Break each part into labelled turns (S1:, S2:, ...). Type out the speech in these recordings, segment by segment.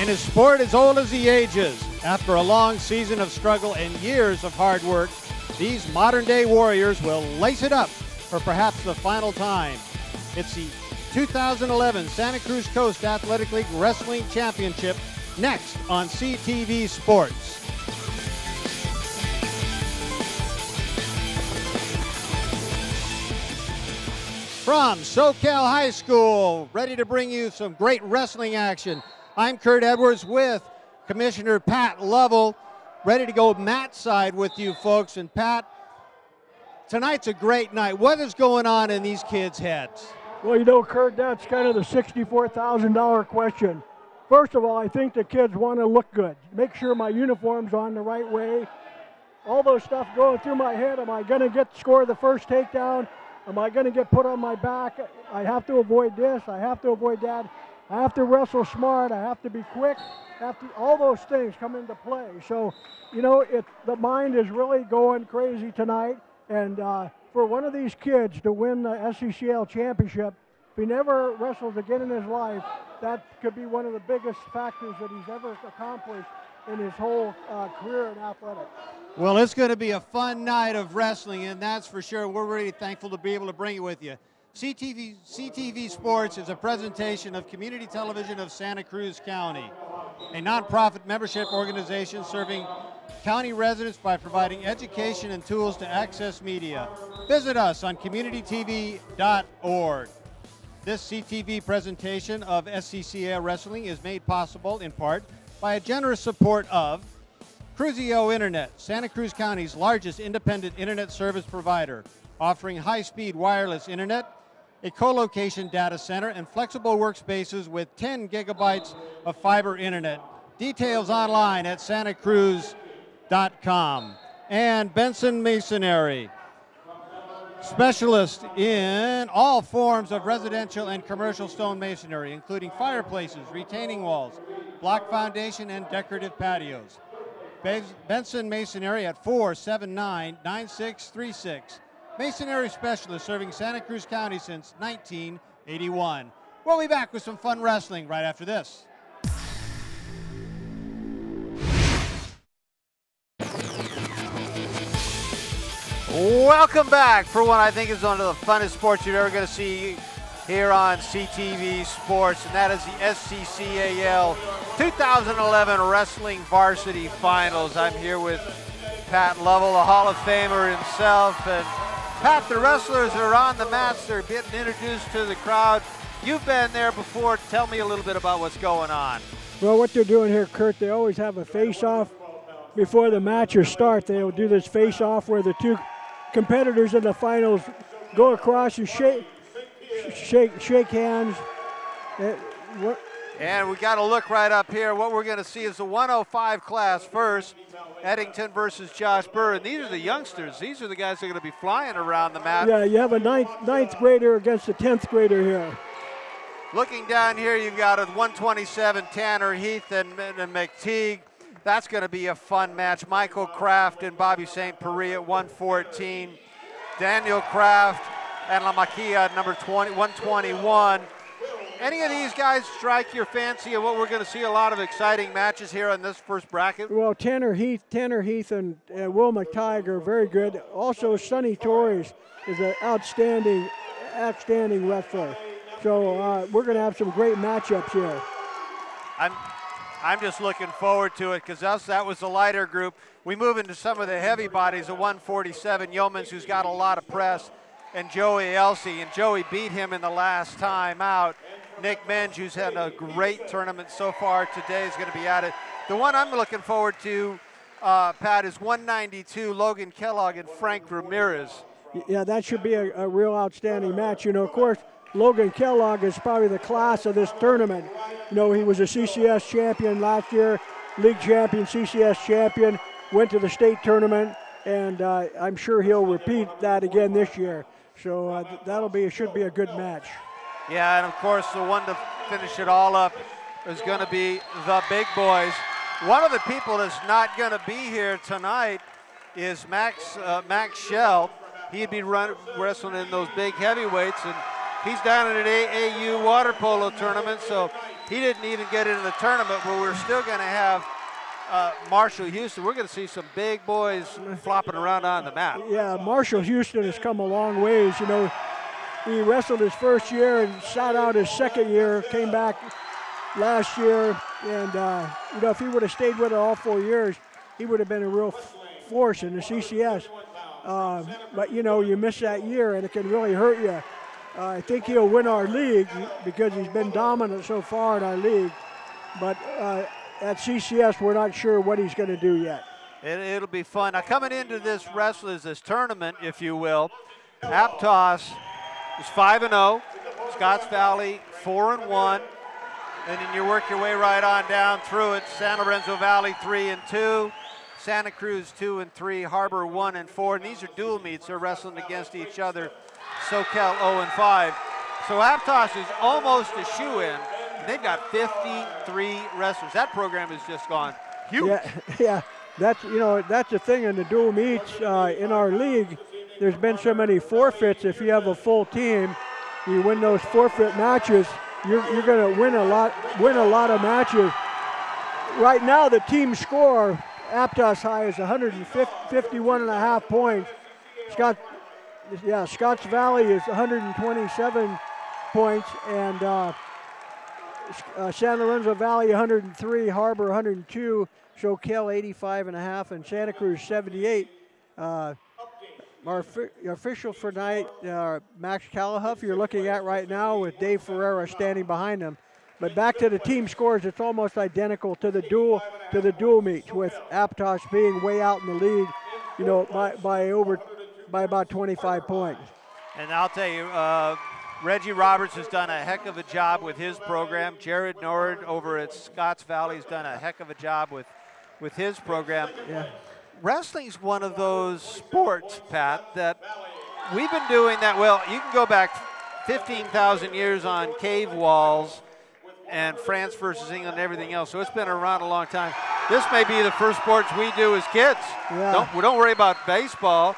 S1: In a sport as old as the ages, after a long season of struggle and years of hard work, these modern-day warriors will lace it up for perhaps the final time. It's the 2011 Santa Cruz Coast Athletic League Wrestling Championship, next on CTV Sports. From SoCal High School, ready to bring you some great wrestling action. I'm Kurt Edwards with Commissioner Pat Lovell, ready to go mat side with you folks. And Pat, tonight's a great night. What is going on in these kids' heads?
S2: Well, you know, Kurt, that's kind of the $64,000 question. First of all, I think the kids want to look good. Make sure my uniform's on the right way. All those stuff going through my head. Am I going to score the first takedown? Am I going to get put on my back? I have to avoid this. I have to avoid that. I have to wrestle smart. I have to be quick. All those things come into play. So, you know, the mind is really going crazy tonight. And for one of these kids to win the SCCL championship, if he never wrestles again in his life, that could be one of the biggest factors that he's ever accomplished in his whole career in athletics.
S1: Well, it's going to be a fun night of wrestling, and that's for sure. We're really thankful to be able to bring it with you. CTV Sports is a presentation of Community Television of Santa Cruz County, a nonprofit membership organization serving county residents by providing education and tools to access media. Visit us on communitytv.org. This CTV presentation of SCCL Wrestling is made possible in part by a generous support of Cruzio Internet, Santa Cruz County's largest independent internet service provider, offering high-speed wireless internet, a co-location data center, and flexible workspaces with 10 gigabytes of fiber internet. Details online at santacruz.com. And Benson Masonry, specialist in all forms of residential and commercial stone masonry, including fireplaces, retaining walls, block foundation, and decorative patios. Benson Masonry at 479-9636. Masonry specialist serving Santa Cruz County since 1981. We'll be back with some fun wrestling right after this. Welcome back for what I think is one of the funnest sports you're ever going to see here on CTV Sports, and that is the SCCAL 2011 Wrestling Varsity Finals. I'm here with Pat Lovell, the Hall of Famer himself. And Pat, the wrestlers are on the mats. They're getting introduced to the crowd. You've been there before. Tell me a little bit about what's going on.
S2: Well, what they're doing here, Kurt, they always have a face-off before the matches start. They'll do this face-off where the two competitors in the finals go across and shake hands.
S1: And we got to look right up here. What we're going to see is the 105 class first. Eddington versus Josh Burr. And these are the youngsters. These are the guys that are going to be flying around the mat.
S2: Yeah, you have a ninth grader against a 10th grader here.
S1: Looking down here, you've got a 127 Tanner Heath and McTeague. That's going to be a fun match. Michael Kraft and Bobby St. Paris at 114. Daniel Kraft and La Maquia at number 121. Any of these guys strike your fancy of what we're going to see a lot of exciting matches here on this first bracket?
S2: Well, Tanner Heath and Will McTighe are very good. Also, Sonny Torres is an outstanding wrestler. So we're going to have some great matchups here.
S1: I'm just looking forward to it because that was the lighter group. We move into some of the heavy bodies, the 147 Yeomans, who's got a lot of press, and Joey Elsey. And Joey beat him in the last time out. Nick Menge, who's had a great tournament so far today, is going to be at it. The one I'm looking forward to, Pat, is 192, Logan Kellogg and Frank Ramirez.
S2: Yeah, that should be a real outstanding match. You know, of course, Logan Kellogg is probably the class of this tournament. You know, he was a CCS champion last year, league champion, CCS champion, went to the state tournament, and I'm sure he'll repeat that again this year. So should be a good match.
S1: Yeah, and of course, the one to finish it all up is going to be the big boys. One of the people that's not going to be here tonight is Max Schell. He'd be wrestling in those big heavyweights, and He's down in an AAU water polo tournament, so he didn't even get into the tournament, but we're still going to have Marshall Houston. We're going to see some big boys flopping around on the mat.
S2: Yeah, Marshall Houston has come a long ways. You know, he wrestled his first year and sat out his second year, came back last year, and you know, if he would have stayed with it all 4 years, he would have been a real force in the CCS. But you know, you miss that year and it can really hurt you. I think he'll win our league because he's been dominant so far in our league. But at CCS, we're not sure what he's going to do yet.
S1: It'll be fun. Now, coming into this this tournament, if you will, Aptos is 5-0, Scotts Valley 4-1, and then you work your way right on down through it. San Lorenzo Valley 3-2, Santa Cruz 2-3, Harbor 1-4, and these are dual meets. They're wrestling against each other. SoCal 0-5. So Aptos is almost a shoe-in. They've got 53 wrestlers. That program has just gone huge.
S2: Yeah. That's, you know, that's the thing in the dual meets in our league. There's been so many forfeits. If you have a full team, you win those forfeit matches, you're going to win a lot of matches. Right now, the team score, Aptos High, is 151.5 points. Scotts Valley is 127 points, and San Lorenzo Valley 103, Harbor 102, SoCal 85.5, and Santa Cruz 78. Our official for night, Max Calahuff, you're looking at right now with Dave Ferreira standing behind him. But back to the team scores, it's almost identical to the dual meets, with Aptos being way out in the lead, you know, by about 25 points.
S1: And I'll tell you, Reggie Roberts has done a heck of a job with his program. Jared Nord over at Scotts Valley has done a heck of a job with his program.
S2: Yeah.
S1: Wrestling's one of those sports, Pat, that we've been doing that. Well, you can go back 15,000 years on cave walls and France versus England and everything else. So it's been around a long time. This may be the first sports we do as kids.
S2: Yeah.
S1: Don't worry about baseball.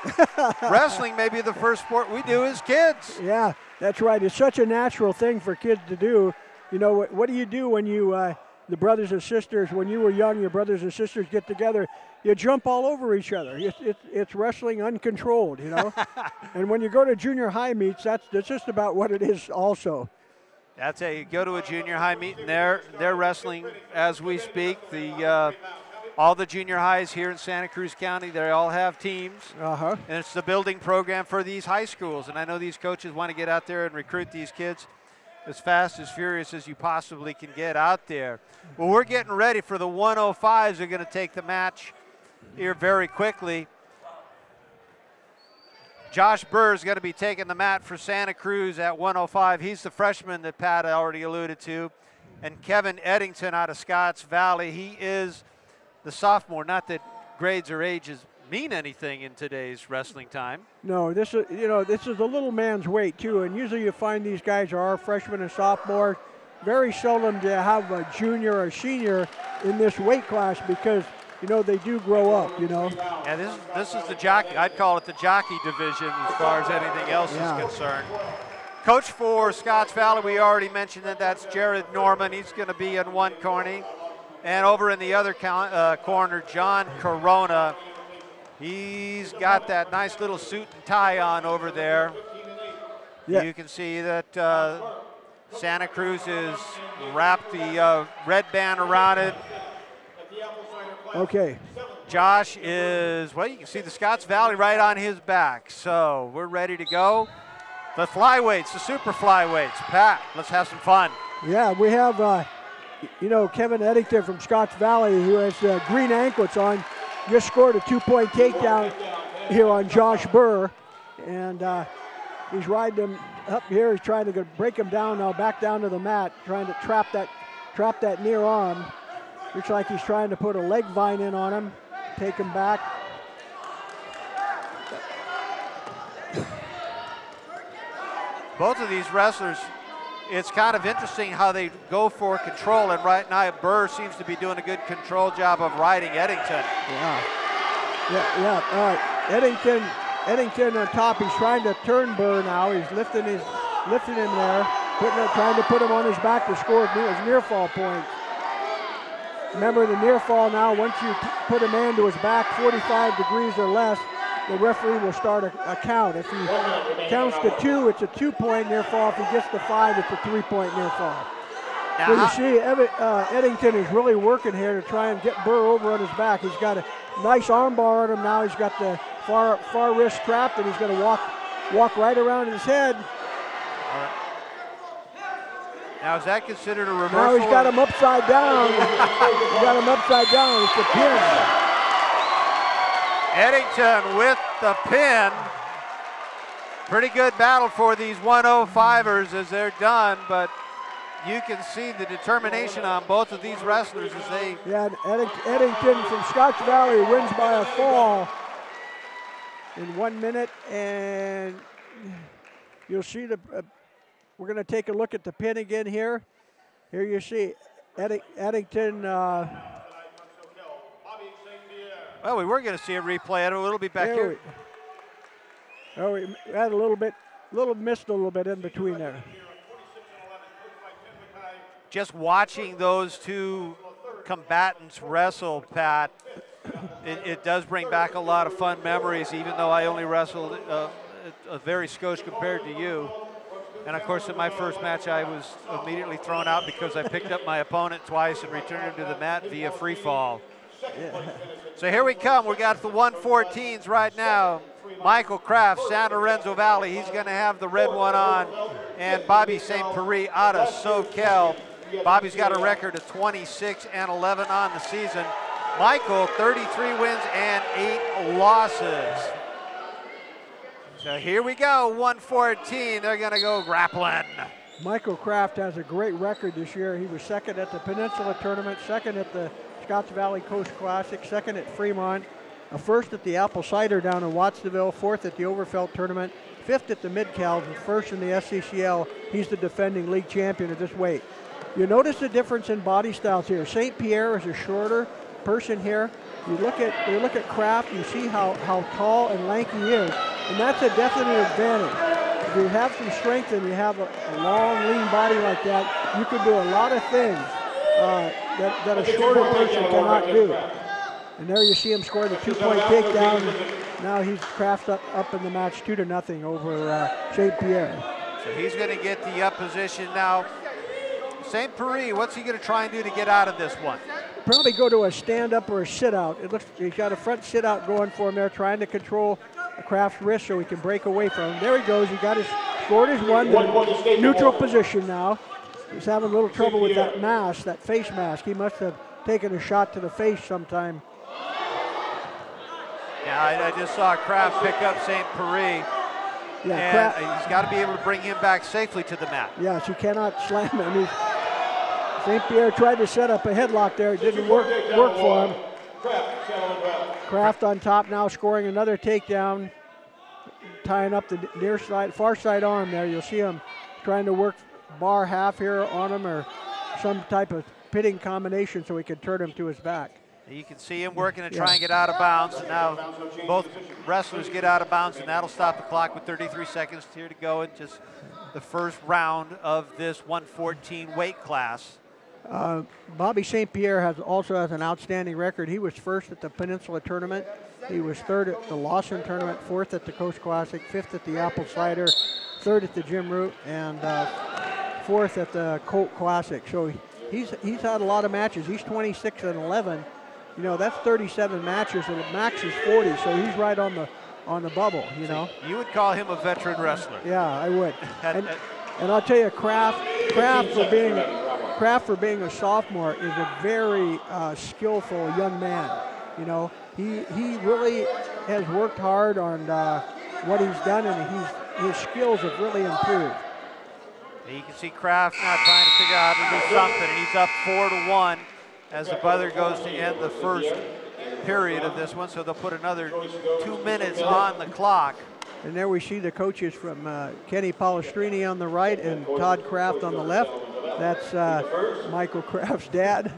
S1: Wrestling may be the first sport we do as kids.
S2: Yeah, that's right. It's such a natural thing for kids to do. You know, what do you do when you, the brothers and sisters, when you were young, your brothers and sisters get together, you jump all over each other. It's wrestling uncontrolled, you know. And when you go to junior high meets, that's just about what it is also.
S1: That's how you go to a junior high meet, and they're wrestling as we speak. All the junior highs here in Santa Cruz County, they all have teams.
S2: And
S1: it's the building program for these high schools. And I know these coaches want to get out there and recruit these kids as fast, as furious as you possibly can get out there. Well, we're getting ready for the 105s. They're going to take the match here very quickly. Josh Burr is going to be taking the mat for Santa Cruz at 105. He's the freshman that Pat already alluded to. And Kevin Eddington out of Scotts Valley, he is the sophomore. Not that grades or ages mean anything in today's wrestling time.
S2: No, this is a little man's weight too, and usually you find these guys are freshmen and sophomores. Very seldom do you have a junior or senior in this weight class because, you know, they do grow up, you know.
S1: Yeah, this is the jockey. I'd call it the jockey division as far as anything else is concerned. Coach for Scotts Valley, we already mentioned that's Jared Norman. He's going to be in one corner. And over in the other corner, John Corona. He's got that nice little suit and tie on over there. Yeah. You can see that Santa Cruz has wrapped the red band around it.
S2: Okay.
S1: Josh is, well, you can see the Scotts Valley right on his back. So we're ready to go. The flyweights, the super flyweights. Pat, let's have some fun.
S2: Yeah, we have, you know, Kevin Eddington from Scotts Valley, who has green anklets on, just scored a 2-point takedown here on Josh Burr. And he's riding him up here. He's trying to break him down now, back down to the mat, trying to trap that near arm. Looks like he's trying to put a leg vine in on him, take him back.
S1: Both of these wrestlers, it's kind of interesting how they go for control, and right now Burr seems to be doing a good control job of riding Eddington.
S2: Yeah. Eddington on top. He's trying to turn Burr now. He's lifting lifting him there, trying to put him on his back to score his near fall point. Remember the near fall now, once you put a man to his back 45 degrees or less, the referee will start a count. If he counts to 2, it's a 2-point near fall. If he gets to 5, it's a 3-point near fall. So you see Eddington is really working here to try and get Burr over on his back. He's got a nice arm bar on him now. He's got the far wrist trapped, and he's going to walk right around his head.
S3: Now, is that considered a reversal?
S2: Now he's got him upside down. He's got him upside down. It's a pin.
S3: Eddington with the pin. Pretty good battle for these 105ers as they're done, but you can see the determination on both of these wrestlers as they...
S2: Yeah, Eddington from Scotts Valley wins by a fall in 1 minute, and you'll see we're going to take a look at the pin again here. Here you see Eddington.
S3: Well, we were going to see a replay. It'll be back here.
S2: We had a missed a little bit in between there.
S3: Just watching those two combatants wrestle, Pat, it does bring back a lot of fun memories, even though I only wrestled a very skosh compared to you. And of course, in my first match, I was immediately thrown out because I picked up my opponent twice and returned him to the mat via free fall.
S2: Yeah.
S3: So here we come. We got the 114s right now. Michael Kraft, San Lorenzo Valley. He's going to have the red one on. And Bobby St. Paris out of SoCal. Bobby's got a record of 26-11 on the season. Michael, 33 wins and 8 losses. So here we go, 114. They're going to go grappling.
S2: Michael Kraft has a great record this year. He was second at the Peninsula Tournament, second at the Scotts Valley Coast Classic, second at Fremont, a first at the Apple Cider down in Watsonville, fourth at the Overfelt Tournament, fifth at the Mid-Cals, and first in the SCCL. He's the defending league champion at this weight. You notice the difference in body styles here. St. Pierre is a shorter person here. You look at Kraft, you see how tall and lanky he is, and that's a definite advantage. If you have some strength and you have a long, lean body like that, you can do a lot of things that a shorter person cannot do. And there you see him score the 2-point takedown. Now he's Kraft's up in the match 2-0 over St. Pierre.
S3: So he's going to get the up position now. St. Paris, what's he going to try and do to get out of this one?
S2: Probably go to a stand-up or a sit-out. It looks he's got a front sit-out going for him there, trying to control Kraft's wrist so he can break away from him. There he goes. He got scored his one neutral position now. He's having a little trouble with that mask, that face mask. He must have taken a shot to the face sometime.
S3: Yeah, I just saw Kraft pick up St. Paris.
S2: Yeah,
S3: and he's got to be able to bring him back safely to the mat.
S2: Yes, you cannot slam him. St. Pierre tried to set up a headlock there. It didn't work for him. Kraft on top now, scoring another takedown, tying up the far side arm there. You'll see him trying to work bar half here on him or some type of pitting combination so he can turn him to his back.
S3: You can see him working to try and get out of bounds. And now both wrestlers get out of bounds, and that'll stop the clock with 33 seconds here to go in just the first round of this 114 weight class.
S2: Bobby St. Pierre also has an outstanding record. He was first at the Peninsula Tournament. He was third at the Lawson Tournament, fourth at the Coast Classic, fifth at the Apple Cider, third at the Jim Root, and fourth at the Colt Classic. So he's had a lot of matches. He's 26-11. You know, that's 37 matches, and the max is 40. So he's right on the bubble. You know.
S3: You would call him a veteran wrestler.
S2: Yeah, I would. And I'll tell you, Kraft for being a sophomore is a very skillful young man. You know, he really has worked hard on what he's done, and his skills have really improved.
S3: You can see Kraft now trying to figure out how to do something, and he's up 4-1 as the buzzer goes to end the first period of this one. So they'll put another 2 minutes on the clock.
S2: And there we see the coaches from Kenny Palestrini on the right and Todd Kraft on the left. That's Michael Kraft's dad.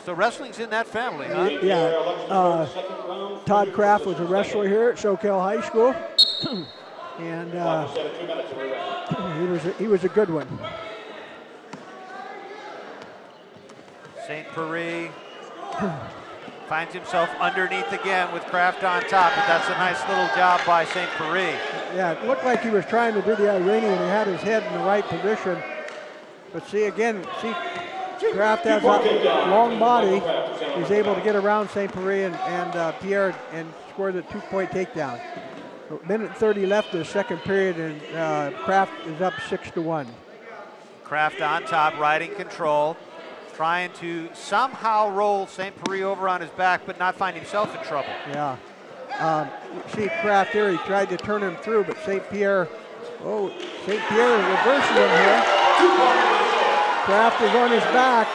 S3: So wrestling's in that family, huh?
S2: Yeah. Todd Kraft was a wrestler here at SoCal High School. And He was a good one.
S3: St. Paris finds himself underneath again with Kraft on top, but that's a nice little job by St. Paris.
S2: Yeah, it looked like he was trying to do the Iranian. He had his head in the right position. But see, Kraft has that long body. He's able to get around St. Paris and Pierre and score the 2-point takedown. So minute 30 left in the second period, and Kraft is up 6-1.
S3: Kraft on top, riding control, trying to somehow roll St. Paris over on his back, but not find himself in trouble.
S2: Yeah. See Kraft here, he tried to turn him through, but St. Pierre reversing him here. Kraft is on his back.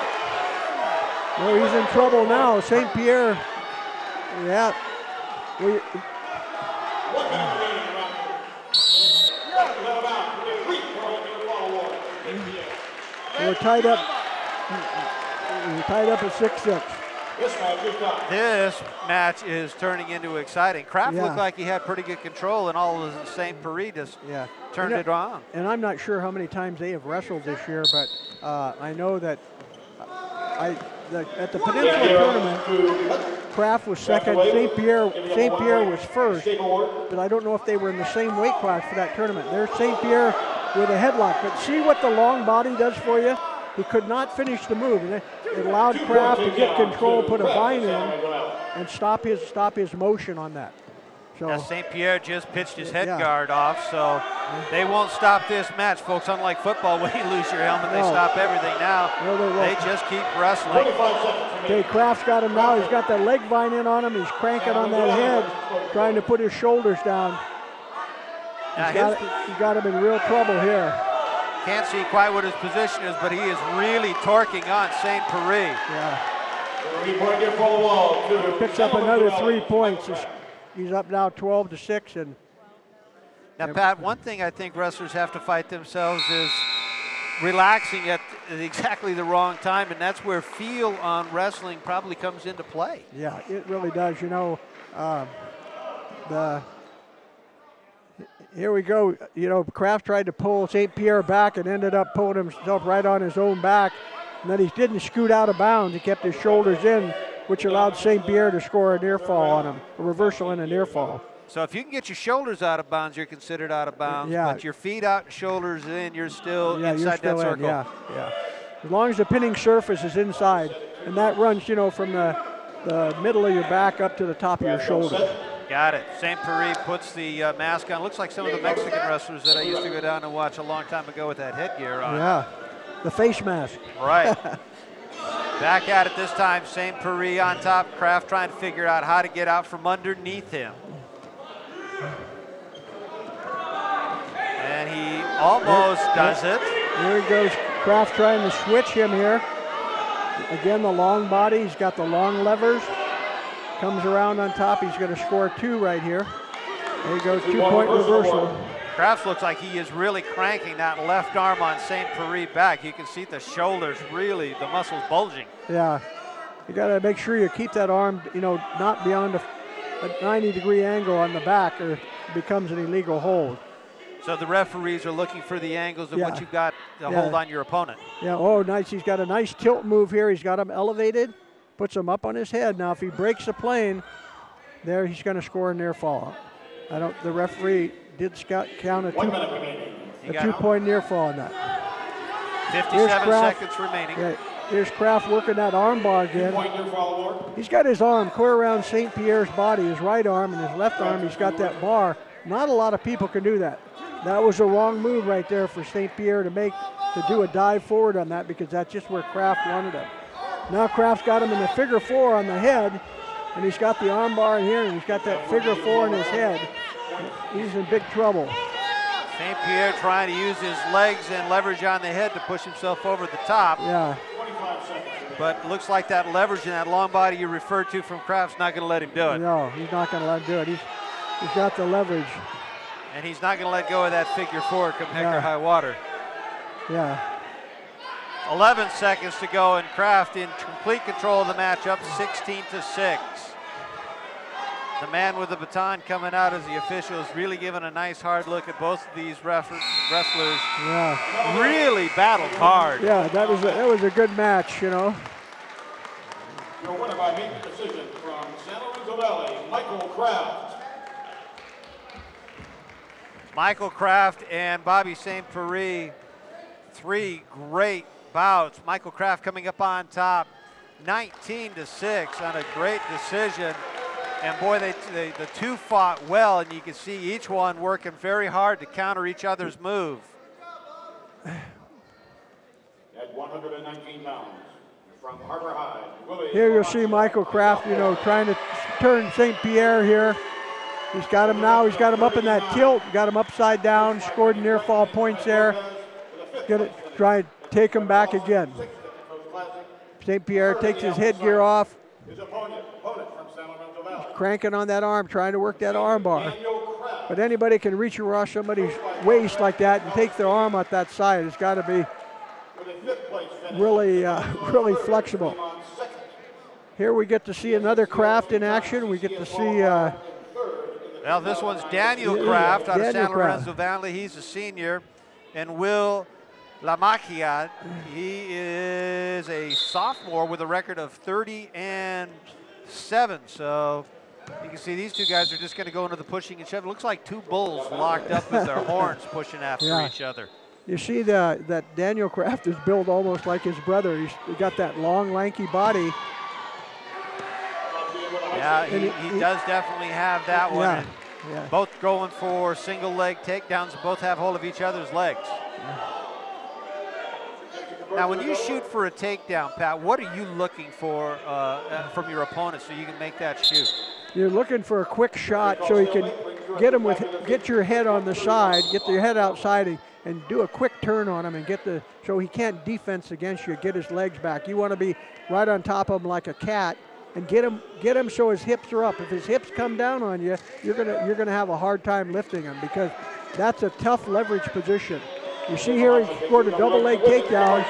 S2: Oh, he's in trouble now. St. Pierre, yeah. We're tied up. We're tied up at 6-6.
S3: This match is turning into exciting. Kraft looked like he had pretty good control, and all of St. Paris just turned it on.
S2: And I'm not sure how many times they have wrestled this year, but I know that at the Peninsula Tournament, Kraft was second, St. Pierre was first, but I don't know if they were in the same weight class for that tournament. There's St. Pierre with a headlock, but see what the long body does for you? He could not finish the move, and it allowed Kraft to get control, put a vine in, and stop his motion on that. So
S3: St. Pierre just pitched his head guard off, so they won't stop this match, folks. Unlike football, when you lose your helmet, they stop everything now. They just keep wrestling.
S2: Okay, Kraft's got him now. He's got that leg vine in on him. He's cranking on that head, trying to put his shoulders down. He's got him in real trouble here.
S3: Can't see quite what his position is, but he is really torquing on St. Paris.
S2: Yeah. He picks up another 3 points. He's up now 12-6. And
S3: now, Pat, one thing I think wrestlers have to fight themselves is relaxing at exactly the wrong time, and that's where feel on wrestling probably comes into play.
S2: Yeah, it really does. You know, here we go. You know, Kraft tried to pull St. Pierre back and ended up pulling himself right on his own back. And then he didn't scoot out of bounds. He kept his shoulders in, which allowed St. Pierre to score a near fall on him, a reversal and a near fall.
S3: So if you can get your shoulders out of bounds, you're considered out of bounds. Yeah. But your feet out and shoulders in, you're still inside that circle.
S2: Yeah. As long as the pinning surface is inside, and that runs, you know, from the middle of your back up to the top of your shoulder.
S3: Got it. St. Paris puts the mask on. Looks like some of the Mexican wrestlers that I used to go down and watch a long time ago with that headgear on.
S2: Yeah, the face mask.
S3: Right. Back at it this time, St. Paris on top. Kraft trying to figure out how to get out from underneath him. And he almost does it.
S2: Here he goes. Kraft trying to switch him here. Again, the long body. He's got the long levers. Comes around on top. He's going to score 2 right here. There he goes, 2-point reversal.
S3: Kraft looks like he is really cranking that left arm on St. Paris back. You can see the shoulders really, the muscles bulging.
S2: Yeah, you got to make sure you keep that arm, you know, not beyond a 90-degree angle on the back, or it becomes an illegal hold.
S3: So the referees are looking for the angles of what you've got to hold on your opponent.
S2: Yeah, oh, nice. He's got a nice tilt move here. He's got him elevated, puts him up on his head. Now, if he breaks the plane, there he's going to score a near fall. The referee did count a 2-point near fall on that.
S3: 57 seconds remaining.
S2: Yeah, here's Kraft working that arm bar again. He's got his arm clear around St. Pierre's body, his right arm, and his left arm, he's got that bar. Not a lot of people can do that. That was a wrong move right there for St. Pierre to do a dive forward on that, because that's just where Kraft wanted him. Now Kraft's got him in the figure 4 on the head, and he's got the arm bar in here, and he's got that figure 4 in his head. He's in big trouble.
S3: St. Pierre trying to use his legs and leverage on the head to push himself over the top.
S2: Yeah.
S3: But looks like that leverage and that long body you referred to from Kraft's not going to let him do it.
S2: No, he's not going to let him do it. He's got the leverage.
S3: And he's not going to let go of that figure 4 come heck or high water.
S2: Yeah.
S3: 11 seconds to go, and Kraft in complete control of the matchup, 16-6. The man with the baton coming out as the official is really giving a nice hard look at both of these wrestlers.
S2: Yeah.
S3: Really battled hard.
S2: Yeah, that was a good match, you know.
S4: Your winner by major decision from San Lorenzo Valley, Michael Kraft.
S3: Michael Kraft and Bobby St. Prix, 3 great bouts. Michael Kraft coming up on top, 19-6 on a great decision. And boy, the two fought well, and you can see each one working very hard to counter each other's move.
S4: At 119 pounds, from Harbor High, Willie.
S2: Here you'll see Michael Kraft, you know, trying to turn St. Pierre here. He's got him now. He's got him up in that tilt. Got him upside down. Scored near fall points there. Try to take him back again. St. Pierre takes his headgear off.
S4: His opponent from San Lorenzo Valley.
S2: Cranking on that arm, trying to work that arm bar. But anybody can reach across somebody's waist like that and take their arm out that side. It's got to be really, really flexible. Here we get to see another Kraft in action. We get to see.
S3: Well, this one's Daniel Kraft out of
S2: Daniel
S3: San Lorenzo Valley. He's a senior. And Will Lamacchia, he is a sophomore with a record of 30-7. So you can see these two guys are just going to go into the pushing and shoving. It looks like two bulls locked up with their horns pushing after each other.
S2: You see that Daniel Kraft is built almost like his brother. He's got that long, lanky body.
S3: Yeah, he does definitely have that one.
S2: Yeah.
S3: Both going for single leg takedowns and both have hold of each other's legs. Now, when you shoot for a takedown, Pat, what are you looking for from your opponent so you can make that shoot?
S2: You're looking for a quick shot so you can get your head on the side, get your head outside, and do a quick turn on him and so he can't defense against you, get his legs back. You want to be right on top of him like a cat and get him so his hips are up. If his hips come down on you, you're gonna have a hard time lifting him because that's a tough leverage position. You see here he scored a double leg takedown.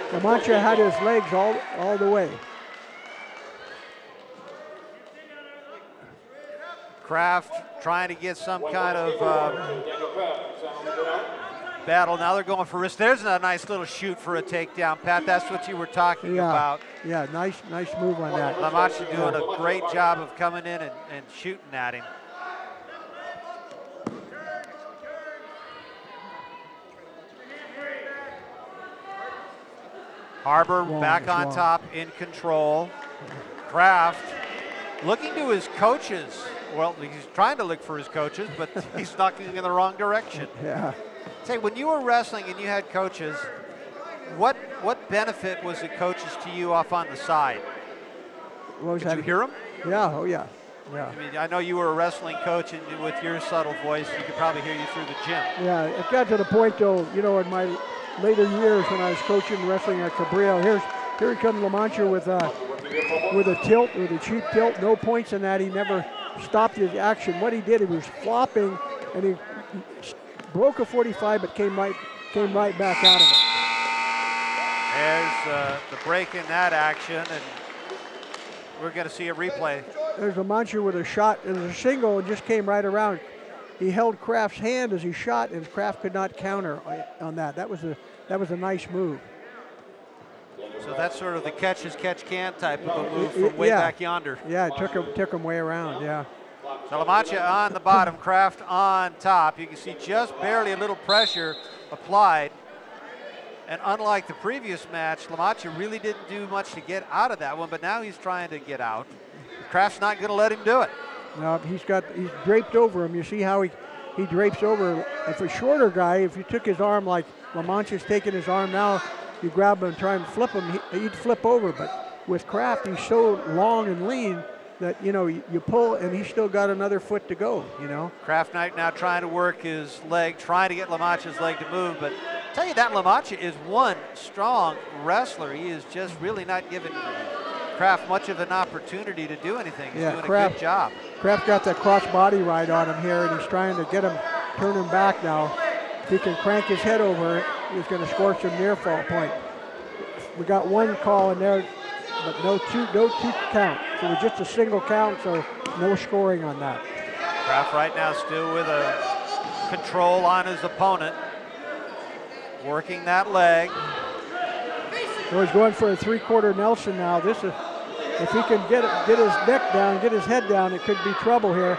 S2: Lamantia had his legs all the way.
S3: Kraft trying to get some kind of battle. Now they're going for wrist. There's a nice little shoot for a takedown, Pat. That's what you were talking about.
S2: Yeah, nice move on that.
S3: Lamacchia doing a great job of coming in and shooting at him. Harbor back on top, in control. Kraft looking to his coaches. Well, he's trying to look for his coaches, but he's looking in the wrong direction.
S2: Yeah.
S3: Say, when you were wrestling and you had coaches, what benefit was the coaches to you off on the side? Did you hear them?
S2: Yeah, oh yeah. Yeah.
S3: I mean, I know you were a wrestling coach, and with your subtle voice, you could probably hear you through the gym.
S2: Yeah, it got to the point, though, you know, in my later years when I was coaching wrestling at Cabrillo, here comes Lamantia with a tilt, with a cheap tilt, no points in that. He never stopped his action. What he did, he was flopping, and he broke a 45, but came right back out of
S3: There's
S2: it.
S3: the break in that action, and we're going to see a replay.
S2: There's Lamantia with a shot. It was a single and just came right around. He held Kraft's hand as he shot, and Kraft could not counter on that. That was a nice move.
S3: So that's sort of the catch as catch can type of a move from way back yonder.
S2: Yeah, it took him way around. Yeah.
S3: So Lamantia on the bottom, Kraft on top. You can see just barely a little pressure applied. And unlike the previous match, Lamantia really didn't do much to get out of that one, but now he's trying to get out. Kraft's not going to let him do it.
S2: No, he's draped over him. You see how he drapes over. If a shorter guy, if you took his arm like Lamantia's taking his arm now, you grab him and try and flip him, he'd flip over. But with Kraft, he's so long and lean that, you know, you pull and he's still got another foot to go, you know.
S3: Kraft now trying to work his leg, trying to get Lamantia's leg to move, but I'll tell you that Lamantia is one strong wrestler. He is just really not giving Kraft much of an opportunity to do anything. He's doing a good job.
S2: Kraft got that cross body ride on him here, and he's trying to get him, turn him back now. If he can crank his head over, he's going to score some near fall point. We got one call in there, but no two count. So it was just a single count, so no scoring on that.
S3: Kraft right now still with a control on his opponent. Working that leg.
S2: So he's going for a 3/4 Nelson now. This is, if he can get his neck down, get his head down, it could be trouble here.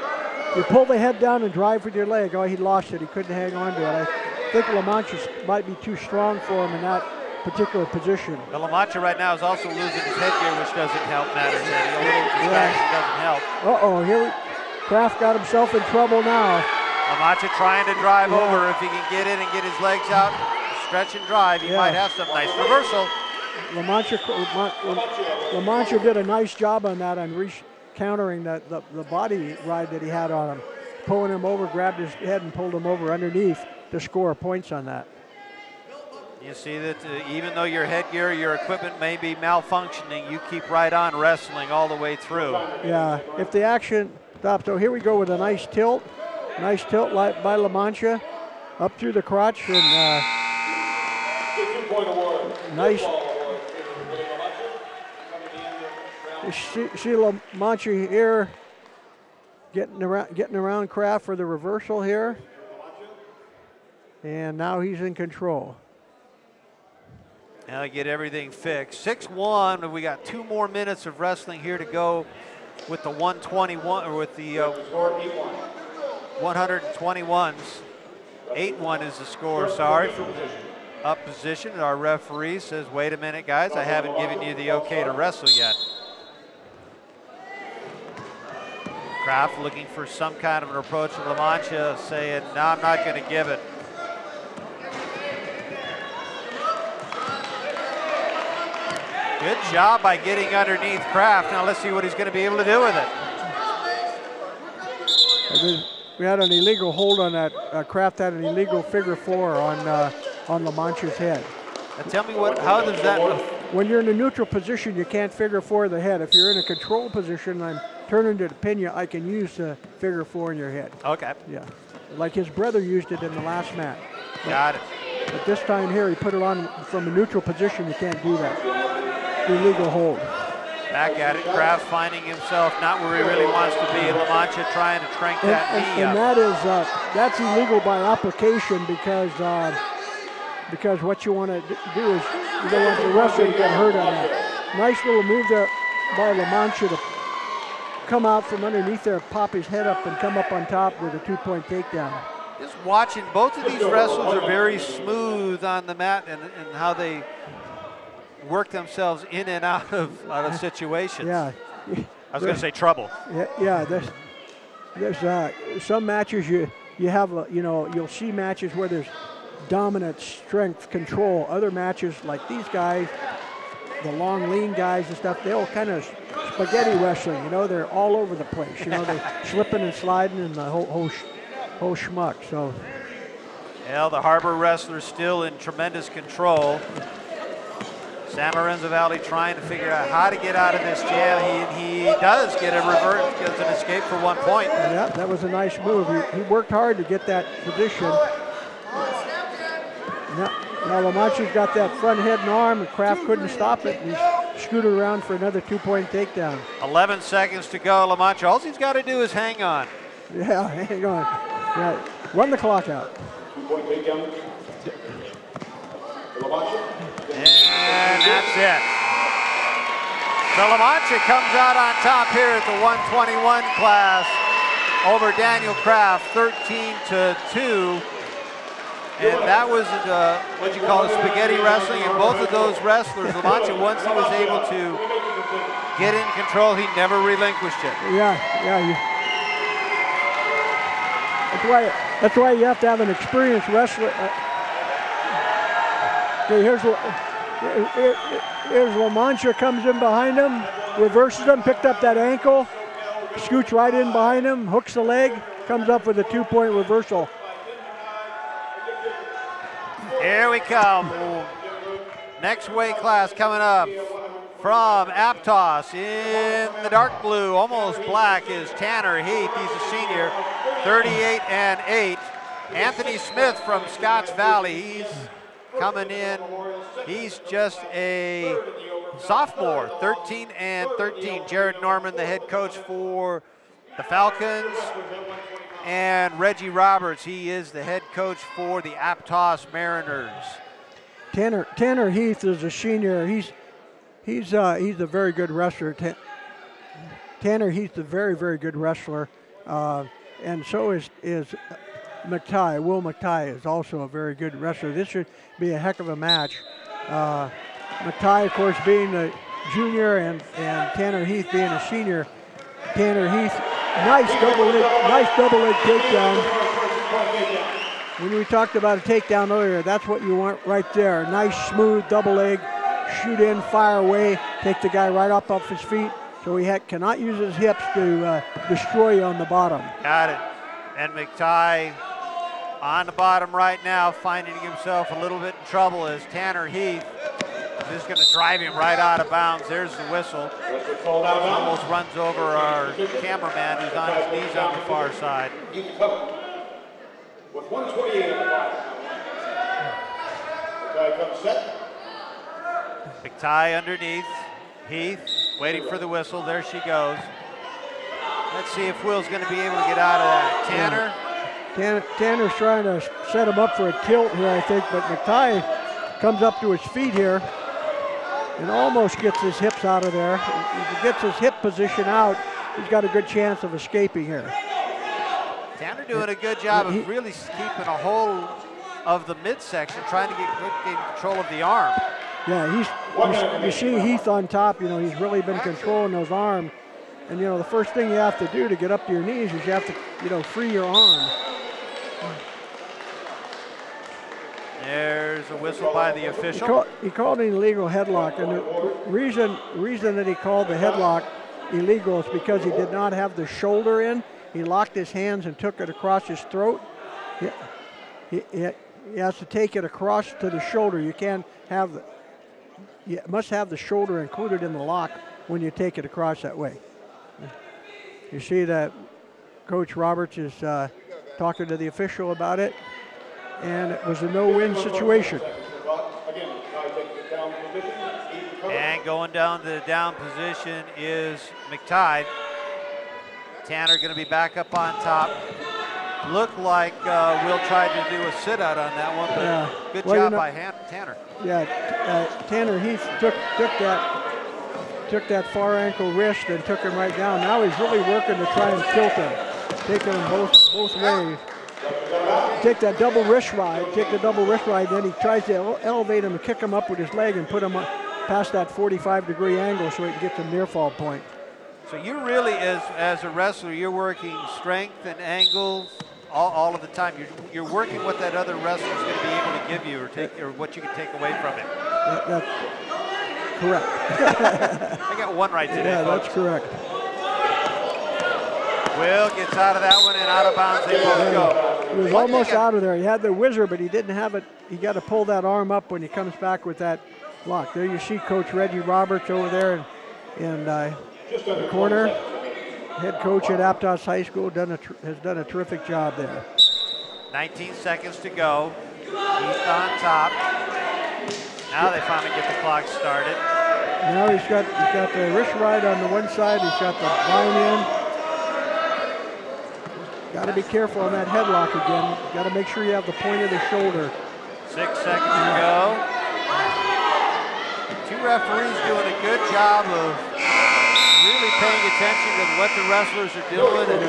S2: You pull the head down and drive with your leg. Oh, he lost it. He couldn't hang on to it. I think La Mancha might be too strong for him in that particular position.
S3: But La Mancha right now is also losing his headgear, which doesn't help matters. A little distraction doesn't help.
S2: Uh-oh, Kraft got himself in trouble now.
S3: La Mancha trying to drive over. If he can get in and get his legs out, stretch and drive, he might have some nice reversal.
S2: La Mancha did a nice job on that, on countering the body ride that he had on him. Pulling him over, grabbed his head and pulled him over underneath to score points on that.
S3: You see that even though your headgear, your equipment may be malfunctioning, you keep right on wrestling all the way through.
S2: Yeah, if the action stops. So here we go with a nice tilt. Nice tilt by La Mancha. Up through the crotch and nice. You see La Mancha here getting around Kraft for the reversal here. And now he's in control.
S3: Now get everything fixed. 6-1, and we got 2 more minutes of wrestling here to go with the 121, or with the 121s. 8-1 is the score, sorry. Up position, and our referee says, wait a minute, guys, I haven't given you the okay to wrestle yet. Kraft looking for some kind of an approach to La Mancha, saying, no, I'm not going to give it. Good job by getting underneath Kraft. Now let's see what he's going to be able to do with it.
S2: We had an illegal hold on that. Kraft had an illegal figure 4 on La Mancha's head.
S3: Now tell me how does that look?
S2: When you're in a neutral position, you can't figure 4 the head. If you're in a control position, I'm turning to the pin you, I can use the figure 4 in your head.
S3: Okay.
S2: Yeah, like his brother used it in the last match.
S3: Got it.
S2: But this time here, he put it on from a neutral position. You can't do that. Illegal hold.
S3: Back at it, Kraft finding himself not where he really wants to be. La Mancha trying to crank that knee up.
S2: And that's illegal by application because what you want to do is you don't want the wrestler to get hurt on that. Nice little move there by La Mancha to come out from underneath there, pop his head up and come up on top with a 2-point takedown.
S3: Just watching, both of these wrestlers are very smooth on the mat and how they work themselves in and out of situations.
S2: Yeah.
S3: I was going to say trouble.
S2: Yeah. There's some matches you have, you'll see matches where there's dominant strength control. Other matches like these guys, the long, lean guys and stuff, they'll kind of spaghetti wrestling. They're all over the place. They slipping and sliding and the whole schmuck. So.
S3: Well, the Harbor wrestlers still in tremendous control. San Lorenzo Valley trying to figure out how to get out of this jam. He does get a reverse, gets an escape for 1 point.
S2: Yeah, that was a nice move. He worked hard to get that position. Now La Mancha's got that front head and arm, and Kraft couldn't stop it. He scooted around for another 2-point takedown.
S3: 11 seconds to go. La Mancha, all he's got to do is hang on.
S2: Yeah, hang on. Yeah, run the clock out.
S4: 2-point takedown. La Mancha.
S3: And that's it. So La Mancha comes out on top here at the 121 class over Daniel Kraft, 13-2. And that was what you call spaghetti wrestling. And both of those wrestlers, La Mancha, once he was able to get in control, he never relinquished it.
S2: Yeah. That's why you have to have an experienced wrestler. Okay, here's La Mancha, comes in behind him, reverses him, picked up that ankle, scoots right in behind him, hooks the leg, comes up with a 2-point reversal.
S3: Here we come. Next weight class coming up from Aptos in the dark blue, almost black, is Tanner Heath. He's a senior, 38-8. Anthony Smith from Scotts Valley. He's coming in. He's just a sophomore, 13-13. Jared Norman, the head coach for the Falcons, and Reggie Roberts. He is the head coach for the Aptos Mariners.
S2: Tanner Heath is a senior. He's a very good wrestler. Tanner Heath's a very, very good wrestler, and so is McTighe. Will McTighe is also a very good wrestler. This should be a heck of a match. McTighe, of course, being a junior, and Tanner Heath being a senior. Tanner Heath, nice double leg takedown. When we talked about a takedown earlier, that's what you want right there. Nice, smooth double leg, shoot in, fire away, take the guy right up off his feet, so he cannot use his hips to destroy you on the bottom.
S3: Got it. And McTighe on the bottom right now, finding himself a little bit in trouble as Tanner Heath is just going to drive him right out of bounds. There's the whistle. Almost runs over our cameraman who's on his knees on the far side.
S4: With 128 on the clock. McTighe comes set.
S3: McTighe underneath. Heath waiting for the whistle. There she goes. Let's see if Will's going to be able to get out of that.
S2: Tanner's trying to set him up for a tilt here, I think, but McTighe comes up to his feet here and almost gets his hips out of there. If he gets his hip position out, he's got a good chance of escaping here.
S3: Tanner doing a good job of really keeping a hold of the midsection, trying to get control of the arm.
S2: Yeah, you see Heath on top, he's really been controlling those arms. And, the first thing you have to do to get up to your knees is you have to, free your arm.
S3: There's a whistle by the official.
S2: He called an illegal headlock, and the reason that he called the headlock illegal is because he did not have the shoulder in. He locked his hands and took it across his throat. He has to take it across to the shoulder. You can't have you must have the shoulder included in the lock when you take it across that way. You see that Coach Roberts is talking to the official about it, and it was a no-win situation.
S3: And going down to the down position is McTighe. Tanner going to be back up on top. Looked like Will tried to do a sit-out on that one, but good job by Tanner.
S2: Yeah, Tanner Heath took that far ankle wrist and took him right down. Now he's really working to try and tilt him, taking him both ways. Take that double wrist ride, then he tries to elevate him and kick him up with his leg and put him past that 45-degree angle so he can get to near fall point.
S3: So you really, as a wrestler, you're working strength and angles all of the time. You're working what that other wrestler is going to be able to give you or what you can take away from it.
S2: That's correct.
S3: I got one right today,
S2: Yeah,
S3: folks.
S2: that's correct.
S3: Will gets out of that one and out of bounds. They both go.
S2: He was almost out of there. He had the whizzer, but he didn't have it. He got to pull that arm up when he comes back with that lock. There you see Coach Reggie Roberts over there in the corner. Head coach at Aptos High School has done a terrific job there.
S3: 19 seconds to go. Heath on top. Now they finally get the clock started.
S2: Now he's got the wrist ride on the one side. He's got the line in. Got to be careful on that headlock again. Got to make sure you have the point of the shoulder.
S3: 6 seconds to go. Two referees doing a good job of really paying attention to what the wrestlers are doing and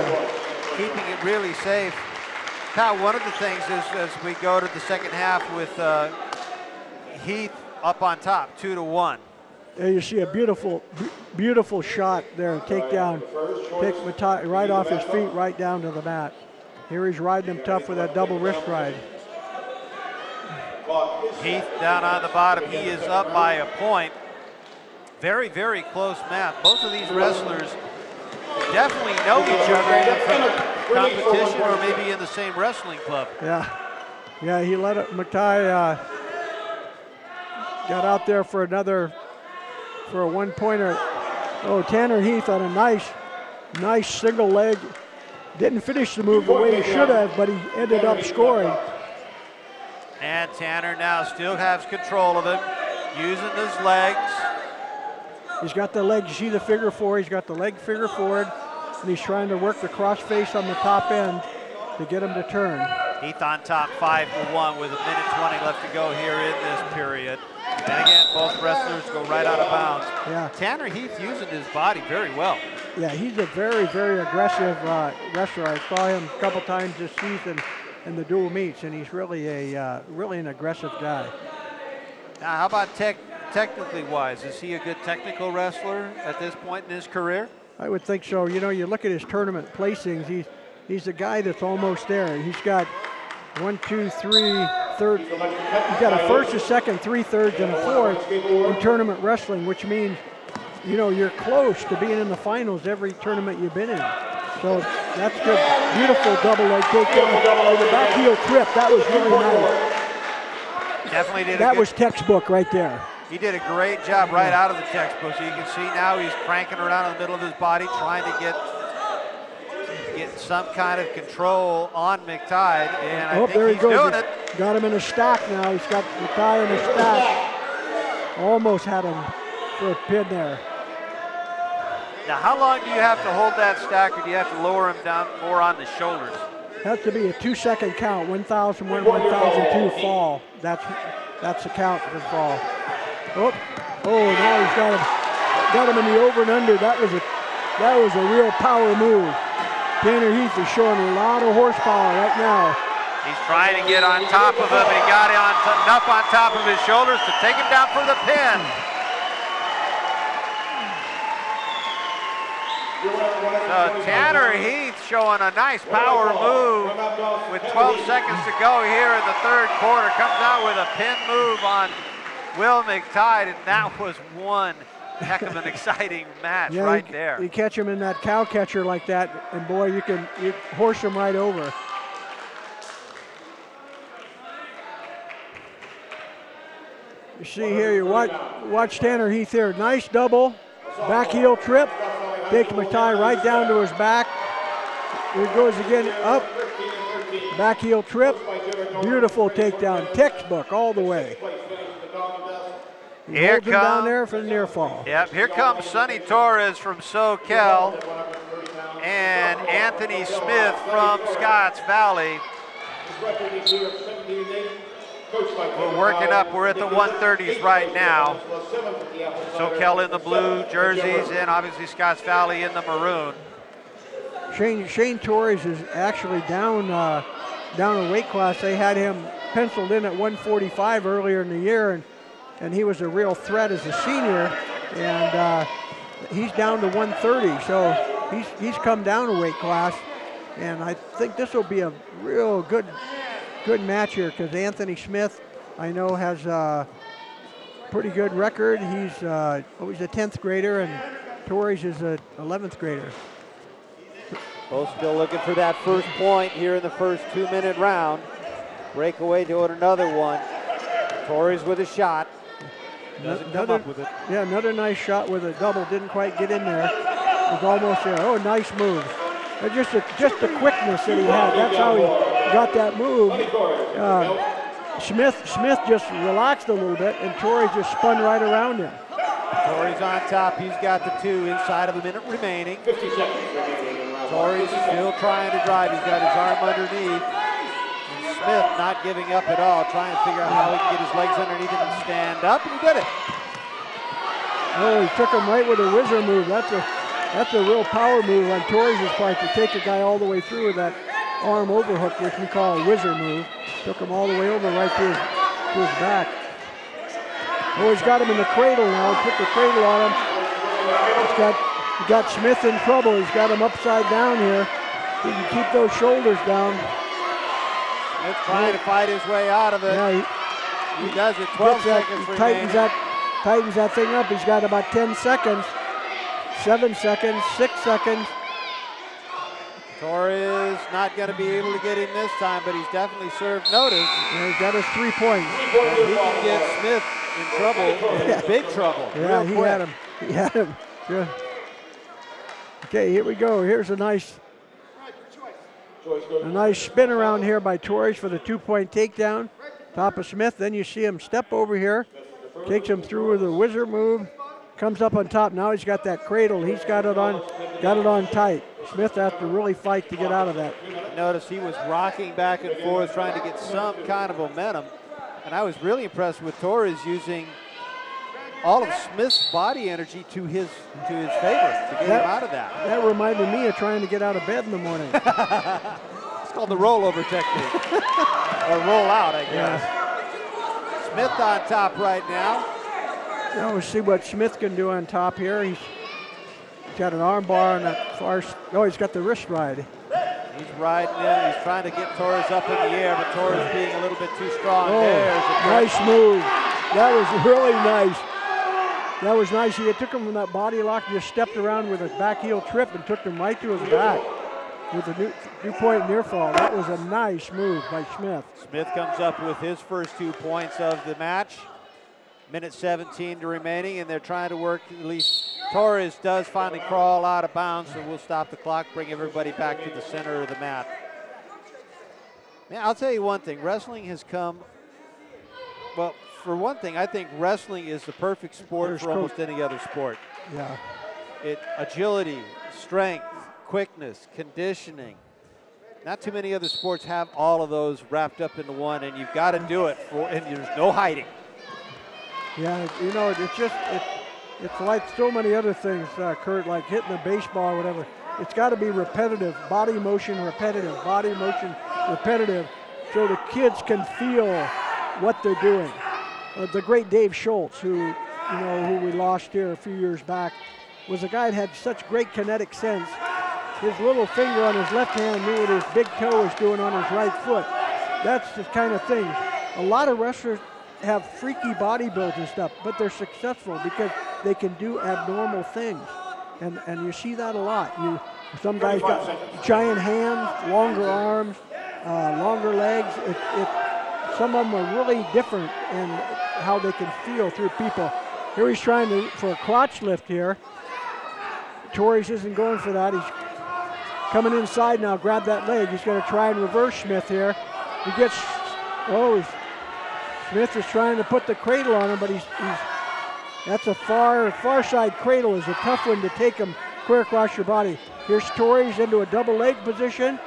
S3: keeping it really safe. Pat, one of the things is as we go to the second half with Heath up on top, 2-1.
S2: There you see a beautiful shot there, takedown, pick McTighe right off his feet, right down to the mat. Here he's riding him tough with that double wrist ride.
S3: Heath down on the bottom, he is up by a point. Very, very close match. Both of these wrestlers definitely know each other from competition or maybe in the same wrestling club.
S2: Yeah, he let it. McTighe got out there for a one-pointer. Oh, Tanner Heath on a nice single leg. Didn't finish the move the way he should have, but he ended up scoring.
S3: And Tanner now still has control of him, using his legs.
S2: He's got the leg, you see the figure four, he's got the leg figure forward. and he's trying to work the cross face on the top end to get him to turn.
S3: Heath on top 5-1 with 1:20 left to go here in this period. And again, both wrestlers go right out of bounds.
S2: Yeah.
S3: Tanner Heath using his body very well.
S2: Yeah, he's a very, very aggressive wrestler. I saw him a couple times this season in the dual meets, and he's really really an aggressive guy.
S3: Now, how about technically wise? Is he a good technical wrestler at this point in his career?
S2: I would think so. You know, you look at his tournament placings, he's a guy that's almost there. He's got 1, 2, 3, third. He's got a first, a second, 3 thirds, and a fourth in tournament wrestling, which means, you know, you're close to being in the finals every tournament you've been in. So that's good. Beautiful double leg takedown. The back heel trip, that was really nice.
S3: Definitely did.
S2: That was textbook right there.
S3: He did a great job right out of the textbook. So you can see now he's cranking around in the middle of his body, trying to get some kind of control on McTide, and I think he's doing it.
S2: Got him in a stack now. He's got McTide in a stack. Almost had him for a pin there.
S3: Now, how long do you have to hold that stack, or do you have to lower him down more on the shoulders?
S2: Has to be a 2-second count. 1,001, 1,002 fall. That's the count for fall. Oh, now he's got him in the over and under. That was a real power move. Tanner Heath is showing a lot of horsepower right now.
S3: He's trying to get on top of him, and he got enough on top of his shoulders to take him down for the pin. So Tanner Heath showing a nice power move with 12 seconds to go here in the third quarter. Comes out with a pin move on Will McTide, and that was one heck of an exciting match right there.
S2: You catch him in that cow catcher like that, and boy, you horse him right over. You see here, you watch Tanner Heath here. Nice double, back heel trip. Takes McTide right down to his back. Here it goes again, up, back heel trip. Beautiful takedown, textbook all the way. Here comes down there for the near fall.
S3: Yep, here comes Sonny Torres from SoCal and Anthony Smith from Scotts Valley. We're working up. We're at the 130s right now. SoCal in the blue jerseys, and obviously Scotts Valley in the maroon.
S2: Shane Torres is actually down a weight class. They had him penciled in at 145 earlier in the year, and he was a real threat as a senior, and he's down to 130. So he's come down a weight class, and I think this will be a real good match here, because Anthony Smith, I know, has a pretty good record. He's a 10th grader, and Torres is an 11th grader.
S5: Both still looking for that first point here in the first 2-minute round. Breakaway to another one. Torres with a shot. Doesn't come up with it.
S2: Yeah, another nice shot with a double. Didn't quite get in there. Was almost there. Oh, nice move. Just the quickness that he had. That's how he got that move. Smith just relaxed a little bit, and Torres just spun right around him.
S5: Torres on top. He's got the 2 inside of a minute remaining.
S4: 50 seconds remaining.
S5: Torres still trying to drive. He's got his arm underneath. And Smith not giving up at all, trying to figure out how he can get his legs underneath him and stand up, and he did it.
S2: Oh, he took him right with a whizzer move. That's a real power move on Torres' part, to take a guy all the way through with that arm overhook, which we call a whizzer move. Took him all the way over right to his back. Oh, he's got him in the cradle now. Put the cradle on him. He got Smith in trouble. He's got him upside down here. He can keep those shoulders down.
S5: Smith trying to fight his way out of it.
S2: Yeah,
S5: he does it. 12 seconds remaining.
S2: Tightens that thing up. He's got about 10 seconds. 7 seconds, 6 seconds.
S5: Torres not going to be able to get him this time, but he's definitely served notice.
S2: Yeah, he's got his 3 points.
S5: And he can get Smith in trouble, big trouble.
S2: Yeah, he had him. He had him. Yeah. Okay, here we go. Here's a nice spin around here by Torres for the 2-point takedown. Top of Smith. Then you see him step over here, takes him through with a whizzer move, comes up on top. Now he's got that cradle. He's got it on tight. Smith has to really fight to get out of that.
S5: Notice he was rocking back and forth, trying to get some kind of momentum. And I was really impressed with Torres using all of Smith's body energy to his favor to get him out of that.
S2: That reminded me of trying to get out of bed in the morning.
S5: It's called the rollover technique. Or roll out, I guess. Yeah. Smith on top right now.
S2: Now we'll see what Smith can do on top here. He's got an arm bar on that far. Oh, he's got the wrist ride.
S5: He's riding in. He's trying to get Torres up in the air, but Torres being a little bit too strong.
S2: Oh,
S5: There's a
S2: nice move. That was really nice. That was nice. He took him from that body lock, just stepped around with a back heel trip and took him right to his back with a new point near fall. That was a nice move by Smith.
S5: Smith comes up with his first 2 points of the match. Minute 17 to remaining, and they're trying to work. At least Torres does finally crawl out of bounds, so we'll stop the clock, bring everybody back to the center of the mat. Man, I'll tell you one thing. Wrestling has come, well, for one thing, I think wrestling is the perfect sport for almost any other sport.
S2: Yeah.
S5: Agility, strength, quickness, conditioning. Not too many other sports have all of those wrapped up into one, and you've got to do it, and there's no hiding.
S2: Yeah, you know, it's like so many other things, Kurt, like hitting a baseball or whatever. It's got to be repetitive, body motion repetitive, so the kids can feel what they're doing. The great Dave Schultz, who we lost here a few years back, was a guy that had such great kinetic sense. His little finger on his left hand knew what his big toe was doing on his right foot. That's the kind of thing. A lot of wrestlers have freaky body builds and stuff, but they're successful because they can do abnormal things. And you see that a lot. Some guys got giant hands, longer arms, longer legs. Some of them are really different in how they can feel through people. Here he's trying for a crotch lift here. Torres isn't going for that. He's coming inside now, grab that leg. He's going to try and reverse Smith here. He gets, Smith is trying to put the cradle on him, but that's a far side cradle is a tough one to take him clear across your body. Here's Torres into a double leg position.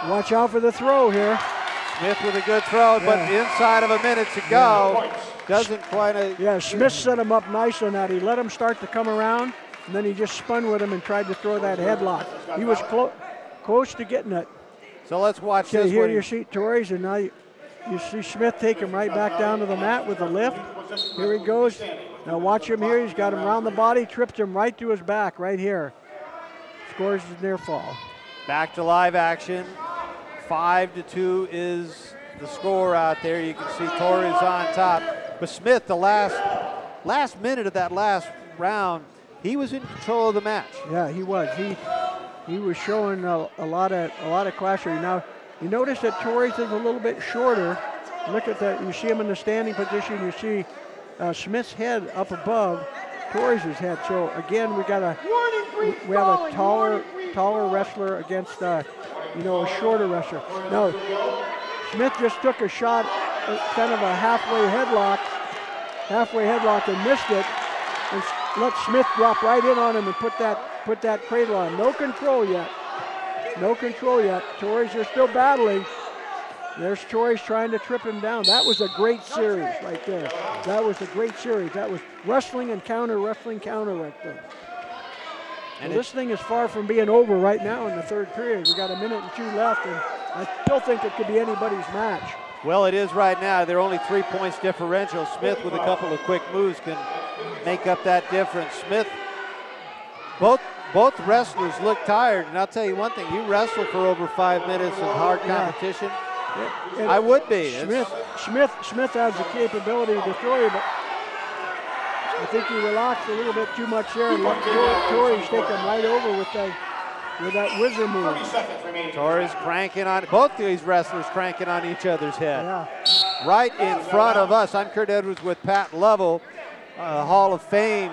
S2: Watch out for the throw here.
S5: Smith with a good throw, but inside of a minute to go. Doesn't quite.
S2: Yeah, Smith set him up nice on that. He let him start to come around, and then he just spun with him and tried to throw that headlock. He was close to getting it.
S5: So let's watch this.
S2: Here you see Torres, and now you see Smith take him right back down to the mat with a lift. Here he goes. Now watch him here. He's got him around the body, trips him right to his back right here. Scores his near fall.
S5: Back to live action. 5-2 is the score out there. You can see Torres on top. But Smith, the last minute of that last round, he was in control of the match.
S2: Yeah, he was. He was showing a lot of class here. Now, you notice that Torres is a little bit shorter. Look at that. You see him in the standing position. You see Smith's head up above Torres' head. So again, we have a taller wrestler against a shorter wrestler. Now, Smith just took a shot, kind of a halfway headlock and missed it, and let Smith drop right in on him and put that cradle on. No control yet. Torres are still battling. There's Torres trying to trip him down. That was a great series right there. That was wrestling and counter right there. And this thing is far from being over right now in the third period. We got a minute and 2 left, and I still think it could be anybody's match.
S5: Well, it is right now. They're only 3 points differential. Smith with a couple of quick moves can make up that difference. Smith, both wrestlers look tired, and I'll tell you one thing, you wrestle for over 5 minutes of hard competition.
S2: Yeah.
S5: I would be.
S2: Smith has the capability to throw you, but I think he relaxed a little bit too much there and let Torres take him right over with that whizzer move.
S5: Torres cranking on, both of these wrestlers cranking on each other's head.
S2: Yeah.
S5: Right in front of us. I'm Kurt Edwards with Pat Lovell, Hall of Fame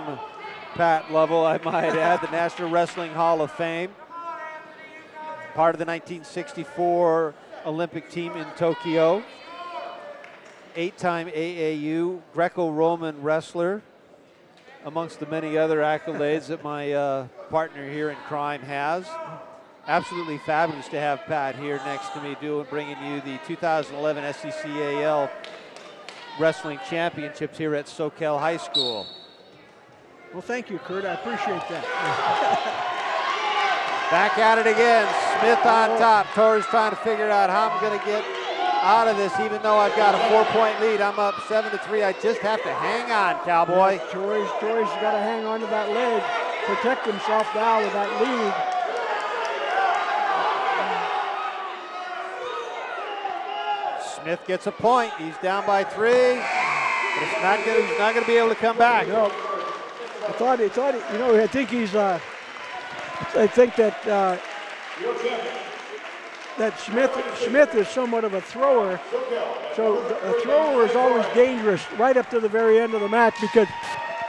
S5: Pat Lovell, I might add, the National Wrestling Hall of Fame. Part of the 1964 Olympic team in Tokyo. 8-time AAU Greco-Roman wrestler.
S3: amongst the many other accolades that my partner here in crime has. Absolutely fabulous to have Pat here next to me bringing you the 2011 SCCAL Wrestling Championships here at Soquel High School.
S2: Well, thank you, Kurt. I appreciate that.
S3: Back at it again. Smith on top. Torres trying to figure out how I'm going to get out of this, even though I've got a 4-point lead. I'm up 7-3. I just have to hang on, Cowboy.
S2: Torres got to hang on to that leg, protect himself now with that lead.
S3: Smith gets a point. He's down by 3. But it's not good. He's not going to be able to come back.
S2: No. I thought, you know, I think he's, I think that that Smith is somewhat of a thrower. So a thrower is always dangerous right up to the very end of the match because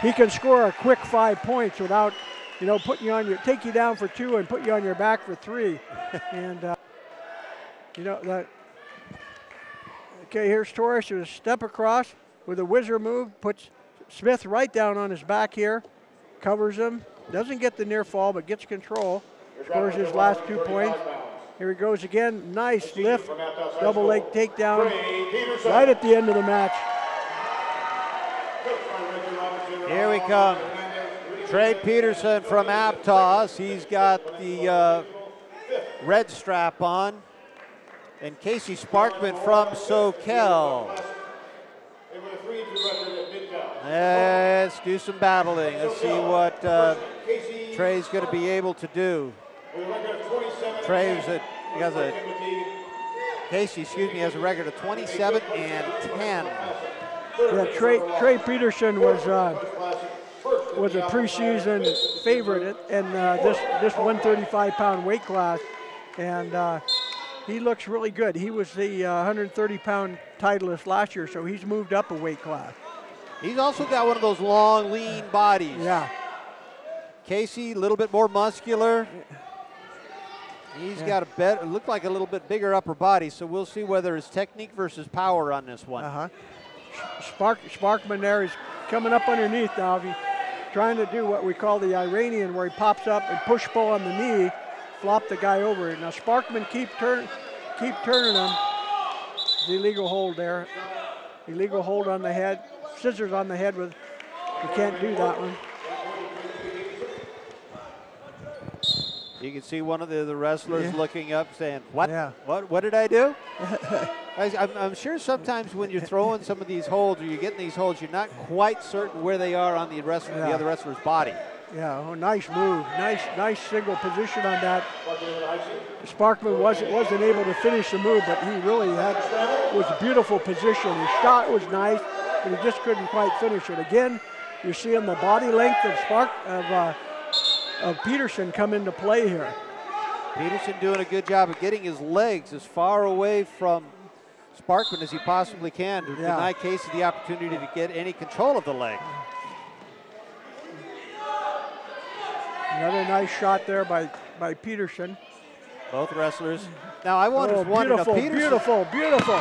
S2: he can score a quick 5 points without, you know, putting you on your, take you down for 2 and put you on your back for 3. And, you know, that, okay, here's Torres to step across with a whizzer move, puts Smith right down on his back here, covers him, doesn't get the near fall, but gets control, scores his last 2 points. Here he goes again, nice lift, double leg takedown, right at the end of the match.
S3: Here we come. Trey Peterson from Aptos. He's got the red strap on. And Casey Sparkman from Soquel. Let's do some battling. Let's see what Trey's going to be able to do. Casey has a record of 27 and 10.
S2: Yeah, Trey Peterson was a preseason favorite in this 135-pound weight class, and he looks really good. He was the 130-pound titleist last year, so he's moved up a weight class.
S3: He's also got one of those long, lean bodies.
S2: Yeah.
S3: Casey, a little bit more muscular. He's got looked like a little bit bigger upper body, so we'll see whether it's technique versus power on this one.
S2: Sparkman there is coming up underneath now. He's trying to do what we call the Iranian, where he pops up and push pull on the knee, flop the guy over. Now Sparkman keep turning him. The illegal hold there. Illegal hold on the head. Scissors on the head with, you can't do that one.
S3: You can see one of the wrestlers looking up saying, what?
S2: Yeah.
S3: What did I do? I'm sure sometimes when you're throwing some of these holds or you're getting these holds, you're not quite certain where they are on the other wrestler's body.
S2: Yeah, oh, nice move. Nice single position on that. Sparkman wasn't able to finish the move, but he really was a beautiful position. His shot was nice, but he just couldn't quite finish it. Again, you're seeing the body length of Peterson come into play here.
S3: Peterson doing a good job of getting his legs as far away from Sparkman as he possibly can to deny Casey the opportunity to get any control of the leg.
S2: Another nice shot there by Peterson.
S3: Both wrestlers. Now I wanted
S2: beautiful,
S3: Peterson.
S2: Beautiful.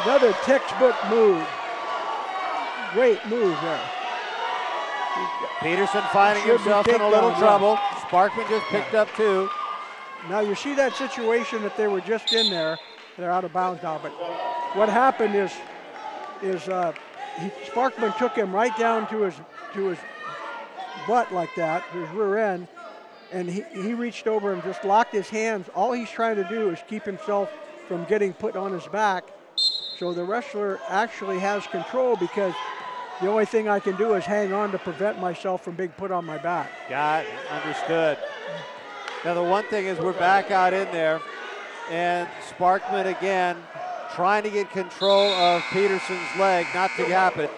S2: Another textbook move. Great move there.
S3: Peterson finding himself in a little trouble. Sparkman just picked up 2.
S2: Now you see that situation that they were just in there. They're out of bounds now. But what happened is Sparkman took him right down to his butt like that, to his rear end, and he reached over and just locked his hands. All he's trying to do is keep himself from getting put on his back. So the wrestler actually has control because the only thing I can do is hang on to prevent myself from being put on my back.
S3: Got it. Understood. Now the one thing is we're back out in there, and Sparkman again trying to get control of Peterson's leg, not to happen.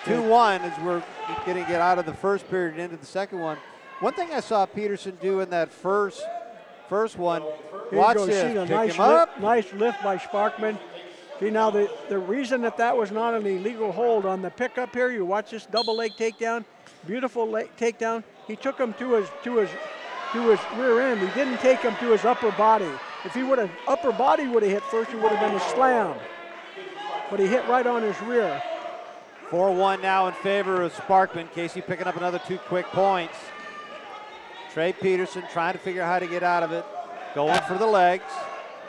S3: 2-1 as we're getting it out of the first period and into the second one. One thing I saw Peterson do in that first one, watch this, pick him up.
S2: Nice lift by Sparkman. See, now the reason that was not an illegal hold on the pickup here, you watch this double leg takedown, beautiful leg takedown. He took him to his rear end. He didn't take him to his upper body. If he upper body would have hit first, it would have been a slam. But he hit right on his rear.
S3: 4-1 now in favor of Sparkman. Casey picking up another 2 quick points. Trey Peterson trying to figure out how to get out of it. Going for the legs.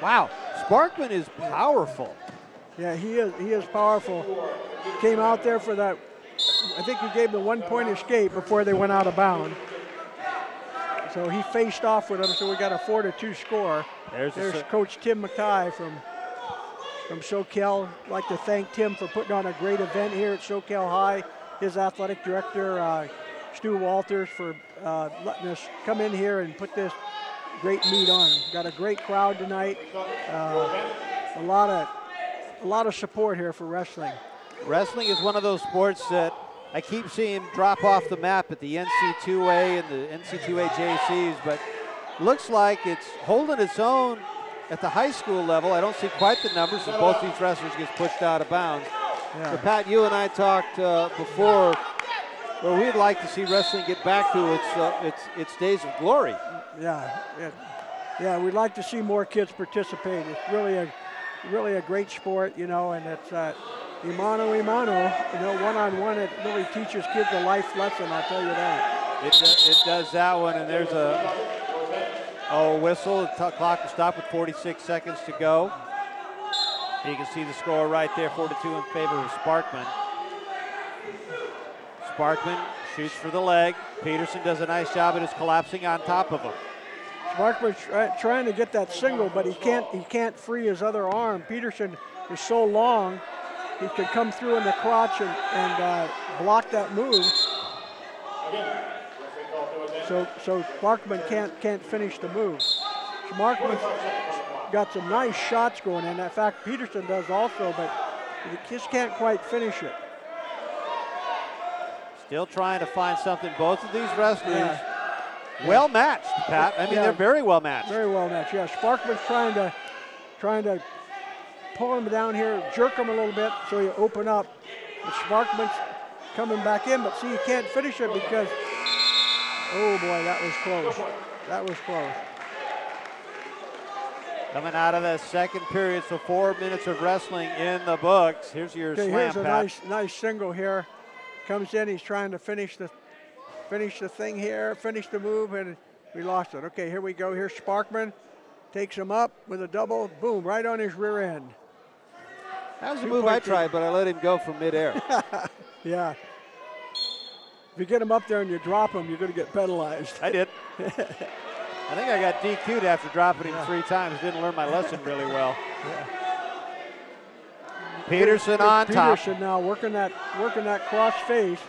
S3: Wow, Sparkman is powerful.
S2: Yeah, he is powerful. Came out there for that. I think he gave the 1-point escape before they went out of bounds. So he faced off with him, so we got a 4-2 score. There's Coach Tim McKay from SoCal. I'd like to thank Tim for putting on a great event here at SoCal High. His athletic director, Stu Walters, for letting us come in here and put this great meet on. Got a great crowd tonight. A lot of support here for wrestling.
S3: Wrestling is one of those sports that I keep seeing drop off the map at the NC2A and the NC2A JCs, but looks like it's holding its own at the high school level. I don't see quite the numbers as both these wrestlers get pushed out of bounds.
S2: Yeah.
S3: But Pat, you and I talked before where we'd like to see wrestling get back to its days of glory.
S2: Yeah, we'd like to see more kids participate. It's really a great sport, you know, and it's imano, you know, one-on-one. It really teaches kids a life lesson, I'll tell you that.
S3: It does that one, and there's a whistle. The clock will stop with 46 seconds to go. You can see the score right there, 4-2 in favor of Sparkman. Sparkman shoots for the leg. Peterson does a nice job at his collapsing on top of him.
S2: Sparkman's trying to get that single, but he can't free his other arm. Peterson is so long, he could come through in the crotch and block that move. So Sparkman can't finish the move. Sparkman's got some nice shots going in. In fact, Peterson does also, but he just can't quite finish it.
S3: Still trying to find something. Both of these wrestlers well matched, Pat. I mean, they're very well matched.
S2: Very well matched. Yeah, Sparkman's trying to pull him down here, jerk him a little bit so you open up. But Sparkman's coming back in, but see, you can't finish it because, oh boy, that was close. That was close.
S3: Coming out of the second period, so 4 minutes of wrestling in the books. Here's your slam,
S2: here's a
S3: Pat.
S2: nice single here. Comes in, he's trying to finish the thing here, finish the move, and we lost it. Okay, here we go. Here's Sparkman. Takes him up with a double, boom, right on his rear end.
S3: That was a move I tried, but I let him go from midair.
S2: Yeah. If you get him up there and you drop him, you're going to get penalized.
S3: I did. I think I got DQ'd after dropping him 3 times. Didn't learn my lesson really well.
S2: Yeah.
S3: Peterson on top.
S2: Peterson now working that cross face.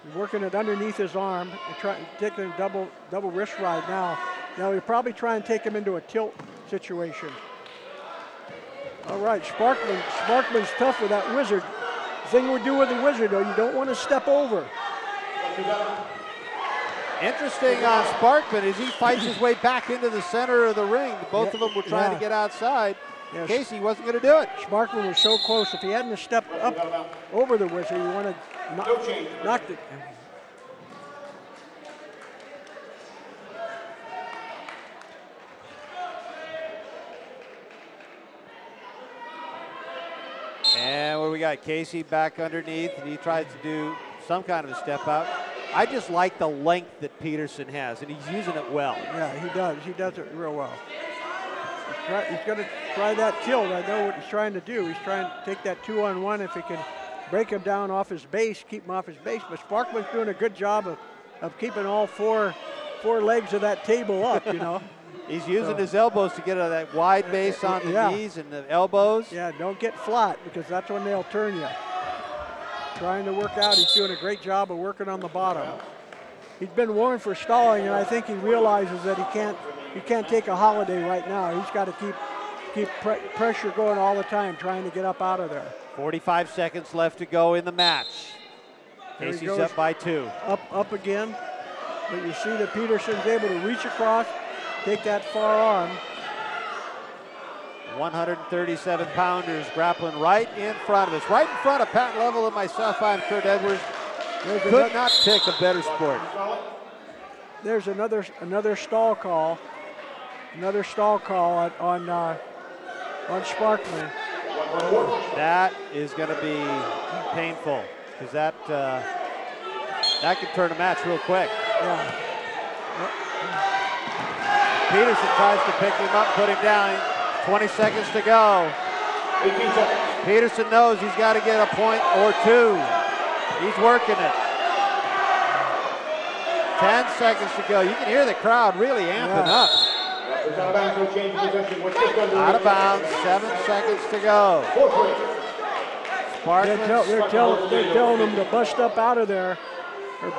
S2: He's working it underneath his arm and taking a double wrist ride now. Now he'll probably try and take him into a tilt situation. All right, Sparkman's tough with that wizard. The thing we do with the wizard, though, you don't want to step over.
S3: Interesting on Sparkman as he fights his way back into the center of the ring. Both of them were trying to get outside.
S2: Yes.
S3: Casey wasn't going to do it.
S2: Sparkman was so close. If he hadn't stepped up over the wizard, he would have knocked it.
S3: And where we got Casey back underneath, and he tries to do some kind of a step out. I just like the length that Peterson has, and he's using it well.
S2: Yeah, he does. He does it real well. He's going to try that tilt. I know what he's trying to do. He's trying to take that 2-on-1 if he can break him down off his base, keep him off his base. But Sparkman's doing a good job of keeping all four legs of that table up, you know.
S3: He's using his elbows to get that wide base on the knees and the elbows.
S2: Yeah, don't get flat because that's when they'll turn you. Trying to work out. He's doing a great job of working on the bottom. He's been warned for stalling, and I think he realizes that he can't take a holiday right now. He's got to keep pressure going all the time, trying to get up out of there.
S3: 45 seconds left to go in the match. Casey's up by 2.
S2: Up again. But you see that Peterson's able to reach across, take that far arm.
S3: 137 pounders grappling right in front of us. Right in front of Pat Lovell and myself. I'm Kurt Edwards. Could not pick a better sport.
S2: There's another stall call. Another stall call on Sparkman.
S3: That is going to be painful because that could turn a match real quick.
S2: Yeah.
S3: Peterson tries to pick him up, put him down. 20 seconds to go.
S4: 18 seconds.
S3: Peterson knows he's got to get a point or two. He's working it. 10 seconds to go. You can hear the crowd really amping up.
S4: There's out of bounds, no change of possession. We're just under
S3: Out of bounds, 7 seconds to go. Sparkman.
S2: They're telling him to bust up out of there. Or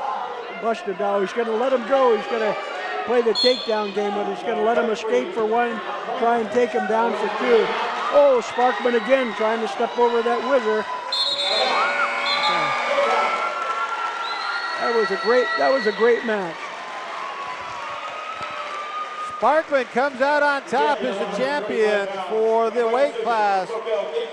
S2: bust it down. He's going to let him go. He's going to play the takedown game, but he's going to let him escape for one, try and take him down for two. Oh, Sparkman again trying to step over that whizzer. That was a great match.
S3: Sparkman comes out on top as the champion for the weight class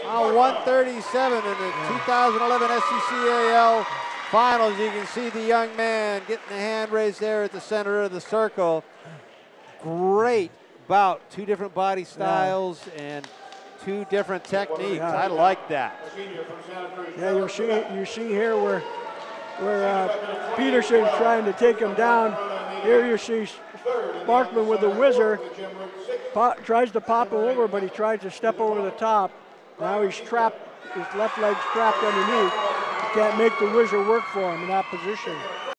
S3: on 137 in the 2011 SCCAL Finals. You can see the young man getting the hand raised there at the center of the circle. Great bout, 2 different body styles and 2 different techniques.
S2: Yeah.
S3: I like that.
S2: Yeah, you see here where Peterson's trying to take him down. Here you see Sparkman with the whizzer, tries to pop him over, but he tries to step over the top. Now he's trapped, his left leg's trapped underneath. He can't make the whizzer work for him in that position.